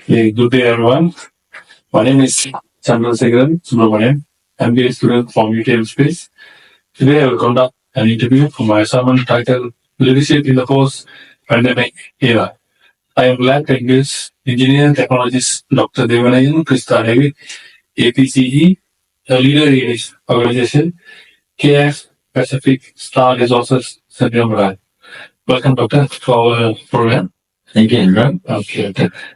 Hey, good day, everyone. My name is Chandrasekharan Subramanian, MBA student from UTM Space. Today, I will conduct an interview for my assignment titled Leadership in the Post-Pandemic Era. I am glad to engage engineer technologist Dr. Devanayan Krista David, APCE, a leader in his organization, KF Pacific Star Resources Central. Welcome, Doctor, to our program. Thank you, Indra. Okay.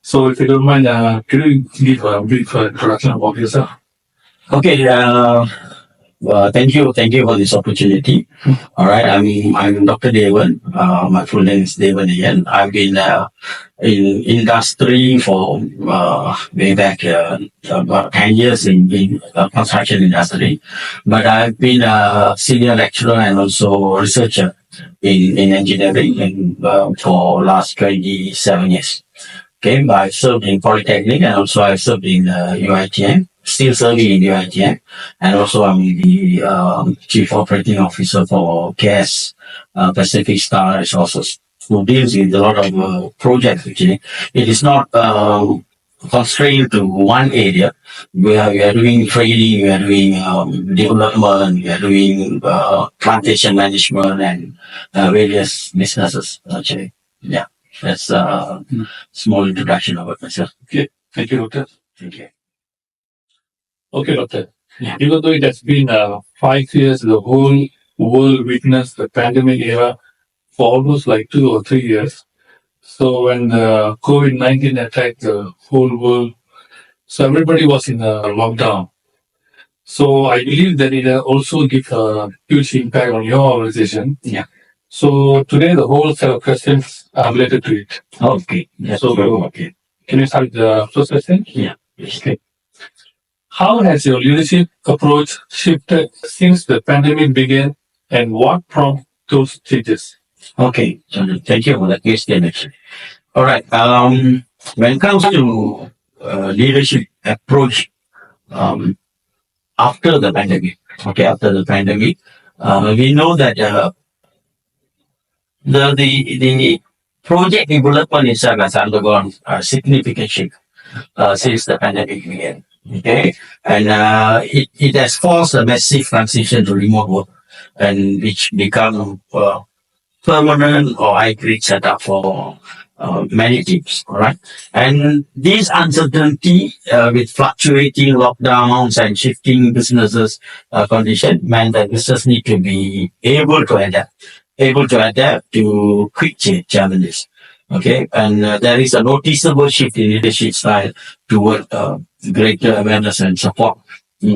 So, if you don't mind, could you give a brief introduction about yourself? Okay, thank you for this opportunity. All right, I'm Dr. Devan. My full name is Devan again. I've been in industry for way back about 10 years in construction industry, but I've been a senior lecturer and also researcher in engineering for last 27 years. Okay, I served in Polytechnic and also I served in UITM, still serving in UITM, and also I'm the Chief Operating Officer for KS Pacific Star Resources, who deals with a lot of projects actually. It is not constrained to one area. We are doing trading, we are doing development, we are doing plantation management and various businesses actually. Yeah. That's a small introduction about myself. Okay, thank you, Doctor. Thank you. Okay, Doctor. Yeah. Even though it has been 5 years, the whole world witnessed the pandemic era for almost like 2 or 3 years. So, when the COVID-19 attacked the whole world, so everybody was in a lockdown. So, I believe that it also gives a huge impact on your organization. Yeah. So, today the whole set of questions are related to it. Okay. That's So, okay. Can you start with the first question? Yeah. Okay. How has your leadership approach shifted since the pandemic began, and what prompted those changes? Okay. So thank you for that question actually. All right. When it comes to leadership approach after the pandemic, we know that the project development itself has undergone a significant shift since the pandemic began. Okay, and it has forced a massive transition to remote work, and which become permanent or hybrid setup for many teams. All right, and this uncertainty with fluctuating lockdowns and shifting businesses condition meant that business need to be able to adapt to quick change challenges. Okay, and there is a noticeable shift in leadership style toward greater awareness and support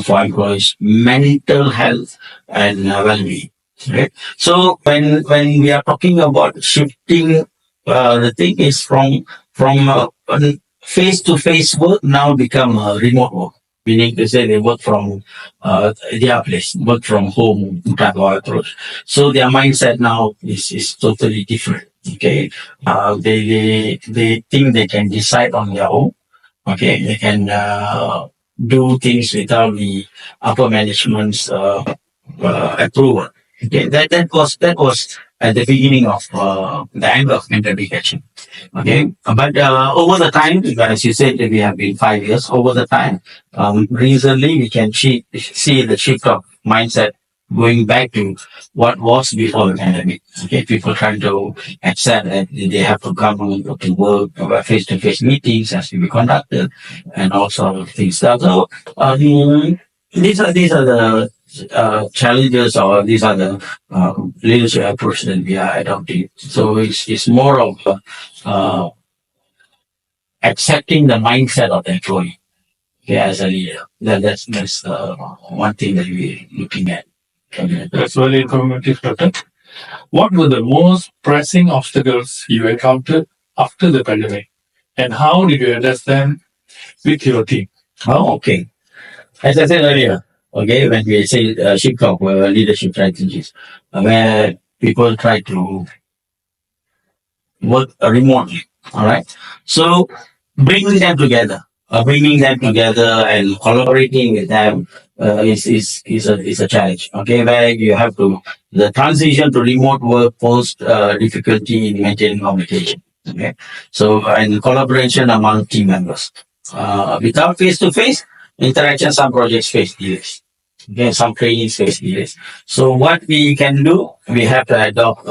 for employees' mental health and well-being. Okay, so when we are talking about shifting, the thing is from face-to-face work now become remote work, meaning to say they work from their place, work from home type of approach. So their mindset now is totally different. Okay, they think they can decide on their own. Okay, they can do things without the upper management's approval. Okay, that was at the beginning of the end of pandemic action. Okay, but over the time, as you said, we have been 5 years. Over the time, recently we can see the shift of mindset going back to what was before the pandemic. Okay, people trying to accept that they have to come to work, face-to-face meetings has to be conducted, and all sort of things. So these are the challenges, or these are the leadership approach that we are adopting. So it's more of accepting the mindset of the employee, okay, as a leader. That's one thing that we're looking at. That's very informative, Doctor. What were the most pressing obstacles you encountered after the pandemic, and how did you address them with your team? Oh, okay. As I said earlier, okay, when we say shift of leadership strategies, where people try to work remotely, all right? So bringing them together and collaborating with them is a challenge. Okay, where you have to the transition to remote work post difficulty in maintaining communication. Okay, so and collaboration among team members. Without face-to-face interaction, some projects face delays. Okay, some trainings face delays. So what we can do, we have to adopt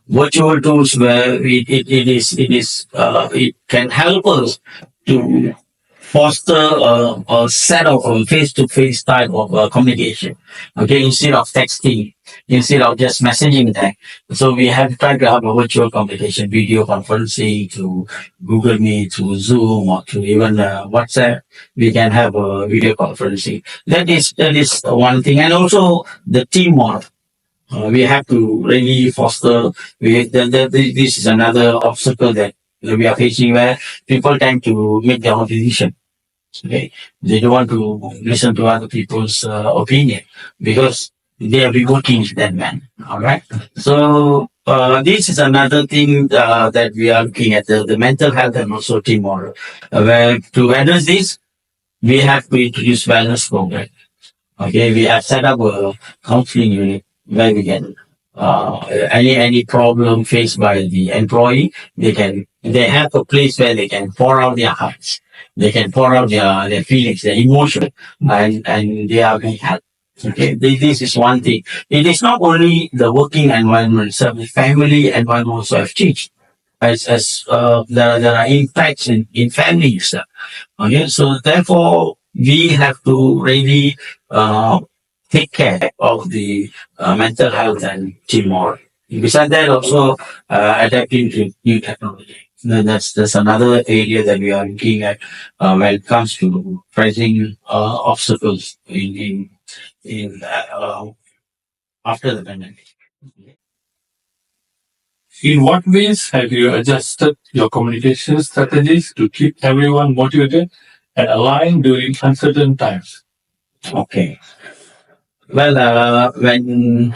virtual tools where it can help us to foster a set of face-to-face type of communication. Okay, instead of texting, instead of just messaging them. So we have tried to have a virtual communication, video conferencing to Google Meet, to Zoom, or to even WhatsApp. We can have a video conferencing. That is one thing, and also the teamwork. We have to really foster. This is another obstacle that we are facing, where people tend to make their own decision. Okay, they don't want to listen to other people's opinion because they are working with that man. All right. So this is another thing that we are looking at the mental health and also teamwork. Where to address this, we have to introduce wellness program. Okay, we have set up a counseling unit where we can any problem faced by the employee, they have a place where they can pour out their hearts, they can pour out their feelings, their emotion, and they are being helped. Okay, this is one thing. It is not only the working environment, so the family environment also have changed. As there are impacts in families. Okay, so therefore we have to really take care of the mental health and teamwork. Besides that, also adapting to new technology. That's another area that we are looking at when it comes to facing obstacles in after the pandemic. In what ways have you adjusted your communication strategies to keep everyone motivated and aligned during uncertain times? Okay. Well, when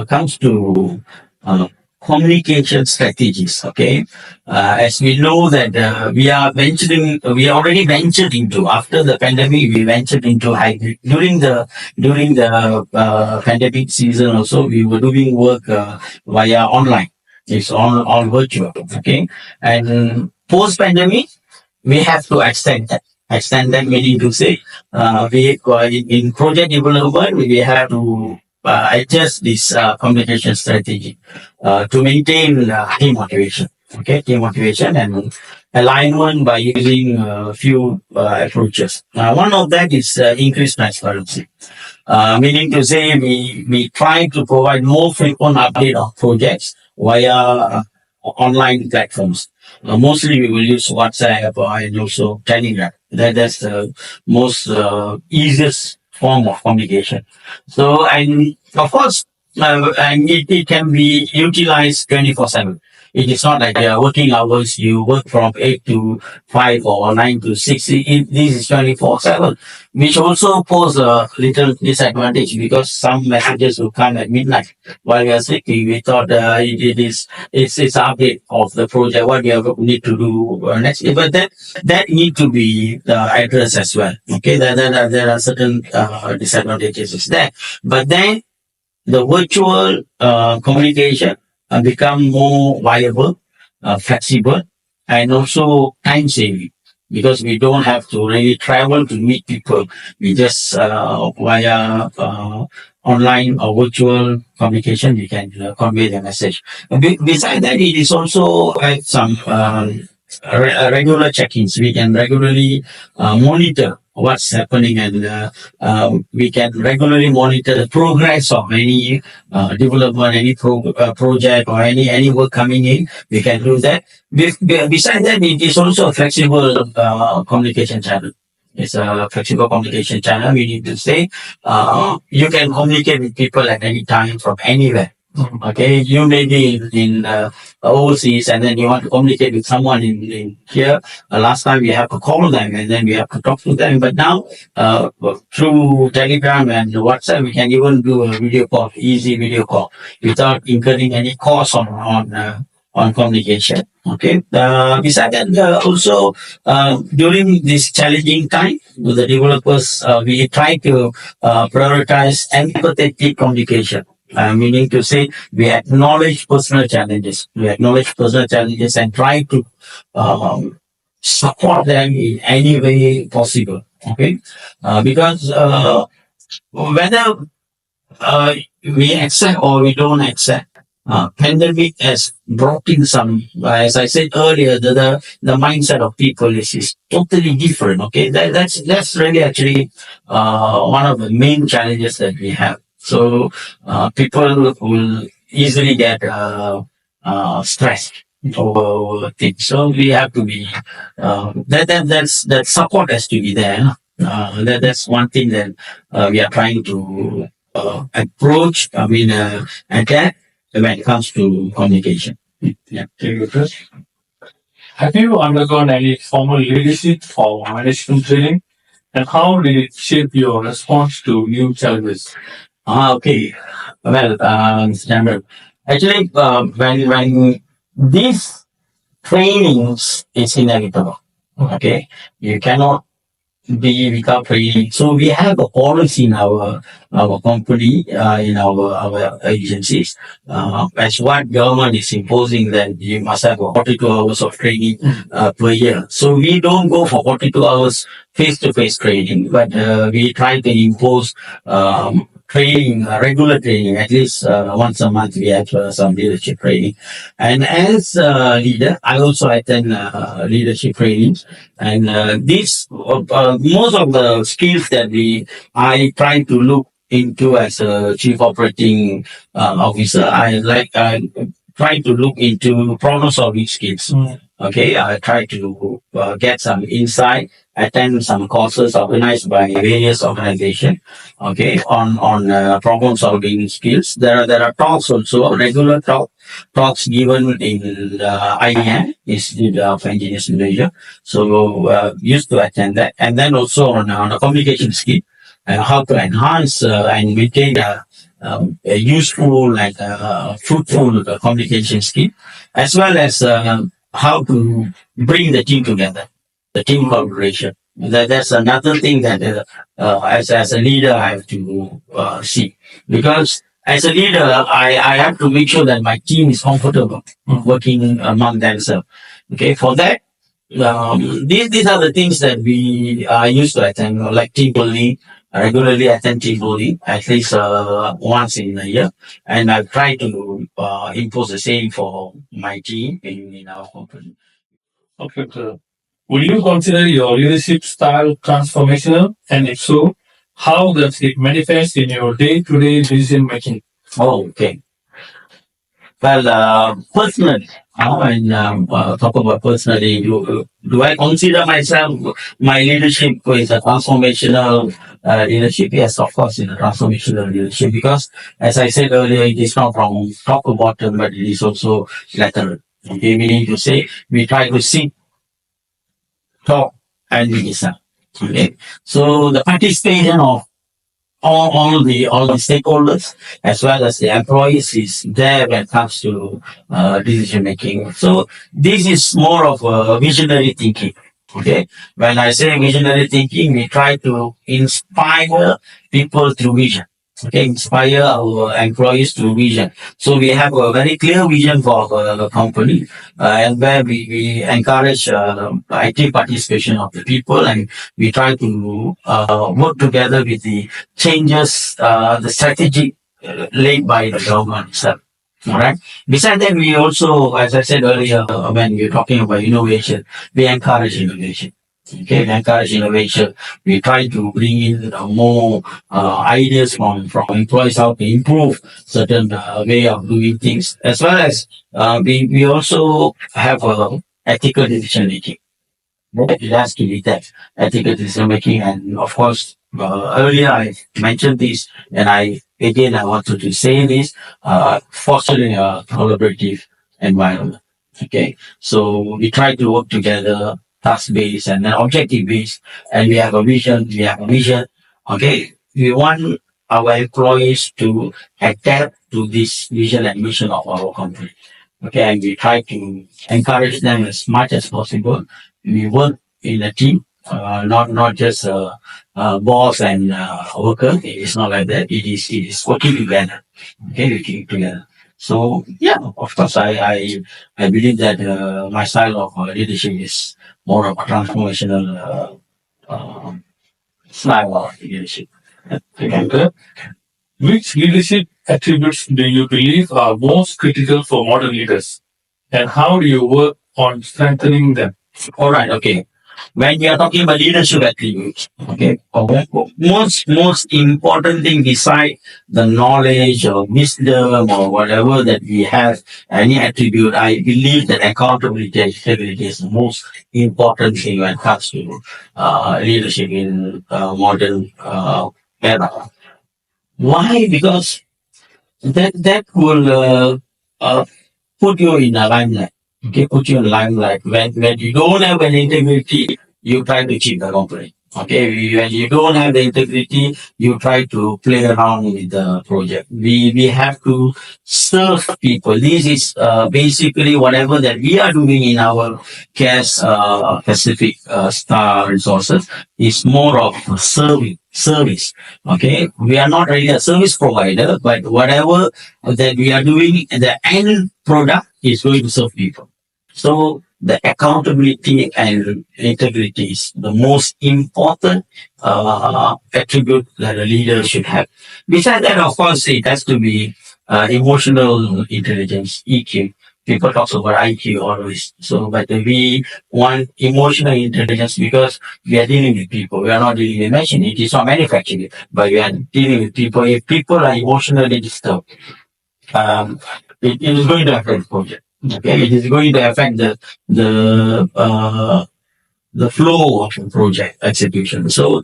comes to uh, communication strategies, okay, as we know that we already ventured into after the pandemic, we ventured into hybrid during the pandemic season. Also, we were doing work via online. It's all virtual, okay, and post pandemic we have to extend that. Extend that meaning to say, we in project development we have to adjust this communication strategy to maintain team motivation. Okay, team motivation and alignment by using a few approaches. One of that is increased transparency. Meaning to say we try to provide more frequent update of projects via online platforms. Mostly we will use WhatsApp and also Telegram. That's the most easiest form of communication. So, and of course, and it can be utilized 24/7. It is not like working hours, you work from 8 to 5 or 9 to 6. This is 24/7, which also pose a little disadvantage because some messages will come at midnight while we are sleeping. We thought it's update of the project, what we need to do next. But that need to be addressed as well. Okay, there are certain disadvantages there. But then the virtual communication become more viable, flexible, and also time saving because we don't have to really travel to meet people. We just via online or virtual communication, we can convey the message. Besides that, it is also some regular check-ins. We can regularly monitor what's happening and we can regularly monitor the progress of any development, any project or any work coming in. We can do that. Besides that, it is also a flexible communication channel. It's a flexible communication channel. We need to say you can communicate with people at any time from anywhere. Okay, you may be in overseas and then you want to communicate with someone in here. Last time we have to call them and then we have to talk to them. But now through Telegram and WhatsApp, we can even do a video call, easy video call, without incurring any cost on communication. Okay. Besides that, also during this challenging time with the developers, we try to prioritize empathetic communication. Meaning to say, we acknowledge personal challenges. We acknowledge personal challenges and try to um, support them in any way possible. Okay, because whether we accept or we don't accept. Pandemic has brought in some, as I said earlier, the mindset of people is totally different. Okay, that's really actually one of the main challenges that we have. So people will easily get stressed over things. So we have to be that support has to be there. That's one thing that we are trying to approach, adapt when it comes to communication. Yeah. Okay, good. Have you undergone any formal leadership or management training? And how did it shape your response to new challenges? Okay. Well, Standard. Actually, when these trainings is inevitable. Okay. You cannot be without training. So we have a policy in our company, in our agencies, as what government is imposing that you must have 42 hours of training per year. So we don't go for 42 hours face-to-face training, but we try to impose training, regular training, at least once a month we have some leadership training. And as a leader, I also attend leadership trainings. And these, most of the skills that I try to look into as a chief operating officer, I try to look into problem solving skills. Okay, I try to get some insight, attend some courses organized by various organizations. Okay, on problem solving skills. There are talks also, regular talks given in IEM, Institute of Engineers in Malaysia. So used to attend that, and then also on a communication skill, and how to enhance and maintain a useful and fruitful communication skill, as well as how to bring the team together, the team collaboration. That's another thing that as a leader I have to see, because as a leader I have to make sure that my team is comfortable working among themselves. Okay, for that these are the things that we used to attend, like team building. I regularly attend team building at least once in a year, and I try to impose the same for my team in our company. Okay, sir. Would you consider your leadership style transformational? And if so, how does it manifest in your day-to-day decision making? Oh, okay. Well, personally, when talk about personally, do I consider myself, my leadership is a transformational leadership? Yes, of course, it's a transformational leadership, because, as I said earlier, it is not from top to bottom, but it is also lateral. Okay, meaning to say, we try to sit, talk, and we listen. Okay, so the participation of all the stakeholders as well as the employees is there when it comes to decision making. So this is more of a visionary thinking. Okay, when I say visionary thinking, we try to inspire people through vision. Okay, inspire our employees through vision. So we have a very clear vision for the company, and where we encourage active participation of the people, and we try to work together with the changes, the strategy laid by the government itself. All right. Besides that, we also, as I said earlier, when we are talking about innovation, we encourage innovation. Okay, we encourage innovation. We try to bring in more ideas from employees, how to improve certain way of doing things, as well as we also have ethical decision making. It has to be that ethical decision making, and of course, earlier I mentioned this, and I wanted to say this: fostering a collaborative environment. Okay, so we try to work together, task based and then objective based, and we have a vision. We have a vision. Okay, we want our employees to adapt to this vision and mission of our company. Okay, and we try to encourage them as much as possible. We work in a team, not just boss and worker. It's not like that. It is working together. Okay, working together. So yeah, of course, I believe that my style of leadership is more of a transformational style of leadership. Okay. Okay. Which leadership attributes do you believe are most critical for modern leaders? And how do you work on strengthening them? All right. Okay. When we are talking about leadership attributes, okay, most important thing beside the knowledge or wisdom or whatever that we have, any attribute, I believe that accountability and integrity is the most important thing when it comes to leadership in modern era. Why? Because that will put you in a limelight. Okay, put you in limelight. When you don't have an integrity, you try to cheat the company. Okay, when you don't have the integrity, you try to play around with the project. We have to serve people. This is basically whatever that we are doing in our CAS Pacific Star Resources is more of a service. Okay, we are not really a service provider, but whatever that we are doing, the end product is going to serve people. So the accountability and integrity is the most important attribute that a leader should have. Besides that, of course, it has to be emotional intelligence, EQ. People talk about IQ always. So, but we want emotional intelligence because we are dealing with people. We are not dealing with machine. It is not manufacturing, but we are dealing with people. If people are emotionally disturbed, um, it is going to affect the project. Okay, it is going to affect the flow of the project execution. So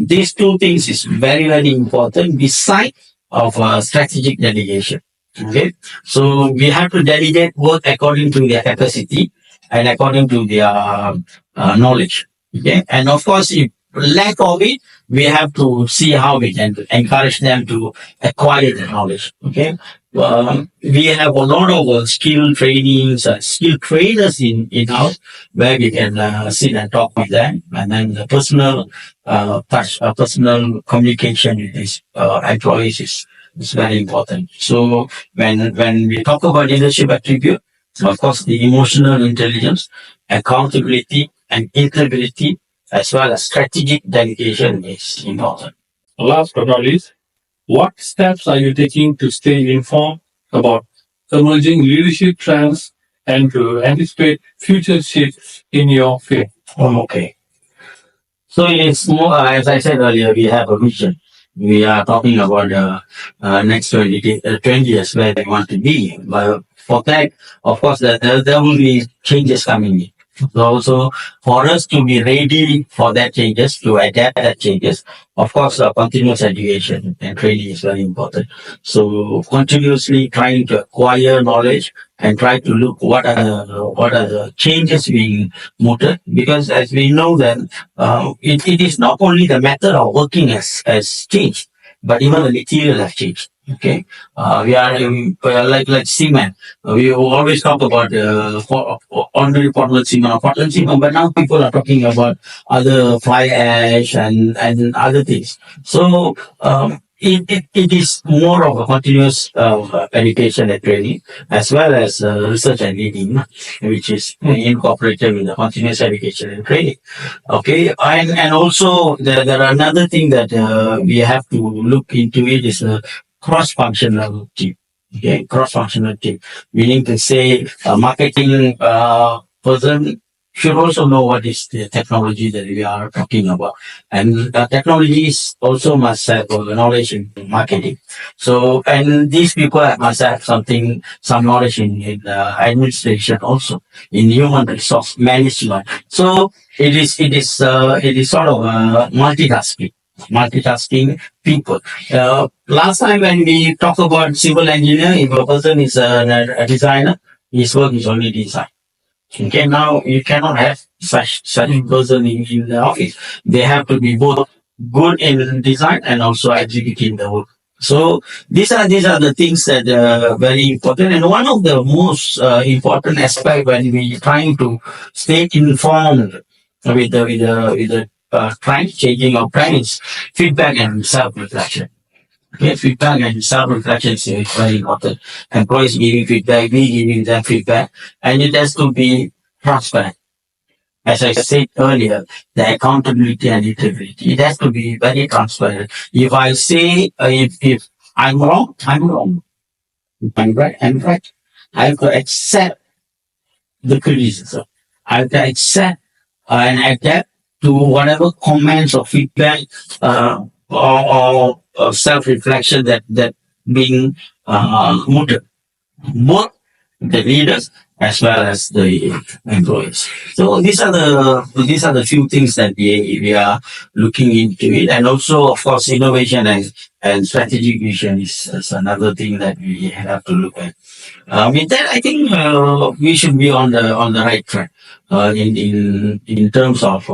these two things is very important. Beside of strategic delegation. Okay, so we have to delegate work according to their capacity and according to their knowledge. Okay, and of course, if lack of it, we have to see how we can encourage them to acquire the knowledge. Okay, we have a lot of skill trainings, skill trainers in house where we can sit and talk with them, and then the personal touch, personal communication with these employees is very important. So when we talk about leadership attribute, of course, the emotional intelligence, accountability, and integrity, as well as strategic delegation is important. Last but not least, what steps are you taking to stay informed about emerging leadership trends and to anticipate future shifts in your field? Okay. So it's more, as I said earlier, we have a vision. We are talking about next 20 years where we want to be. But for that, of course, there will be changes coming in. So also, for us to be ready for that changes, to adapt that changes, of course, continuous education and training is very important. So continuously trying to acquire knowledge and try to look what are the changes being mooted, because as we know that it is not only the method of working has changed, but even the material has changed. Okay, we are like cement. We always talk about ordinary Portland cement, but now people are talking about other fly ash and other things. So it is more of a continuous education and training as well as research and leading, which is incorporated with the continuous education and training. Okay, and also there are another thing that we have to look into it is a cross-functional team. Okay, cross-functional team, meaning to say a marketing person should also know what is the technology that we are talking about, and technologies also must have knowledge in marketing. So, and these people must have some knowledge in administration also, in human resource management. So it is sort of multitasking people. Last time when we talk about civil engineer, if a person is a designer, his work is only design. Okay, now you cannot have such person in the office. They have to be both good in design and also executing the work. So these are the things that are very important. And one of the most important aspect when we trying to stay informed with the trend changing of trends, feedback and self-reflection. Okay, feedback and self-reflection is very important. Employees giving feedback, we giving them feedback, and it has to be transparent. As I said earlier, the accountability and integrity, it has to be very transparent. If I say, if I'm wrong, I'm wrong. If I'm right, I'm right. I have to accept the criticism. I have to accept and adapt to whatever comments or feedback or self-reflection that being mooted, both the leaders as well as the employees. So these are the few things that we are looking into it, and also of course innovation and strategic vision is another thing that we have to look at. With that, I think we should be on the right track in terms of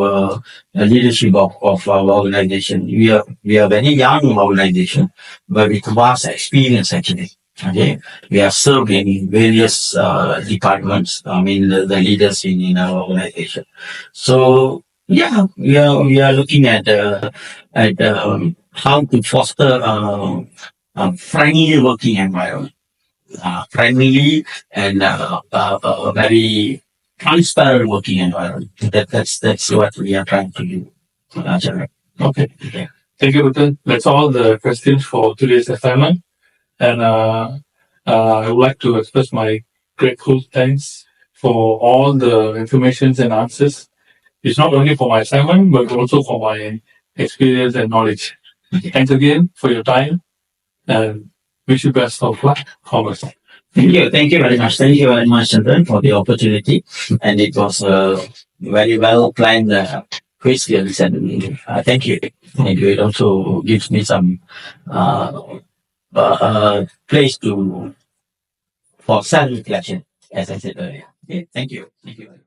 leadership of our organization. We are very young organization, but with vast experience actually. Okay, we have served in various departments. I mean, the leaders in our organization. So yeah, we are looking at how to foster a friendly working environment, friendly and very transparent working environment. That's what we are trying to do. General. Okay. Yeah. Thank you, Rutan. That's all the questions for today's assignment. And I would like to express my grateful thanks for all the informations and answers. It's not only for my assignment, but also for my experience and knowledge. Thanks again for your time and wish you best of luck, Thomas. Thank you very much. Thank you very much, Chandran, for the opportunity. And it was a very well planned questions. And thank you. Thank you. It also gives me some place to for self reflection, as I said earlier. Okay, thank you. Thank you.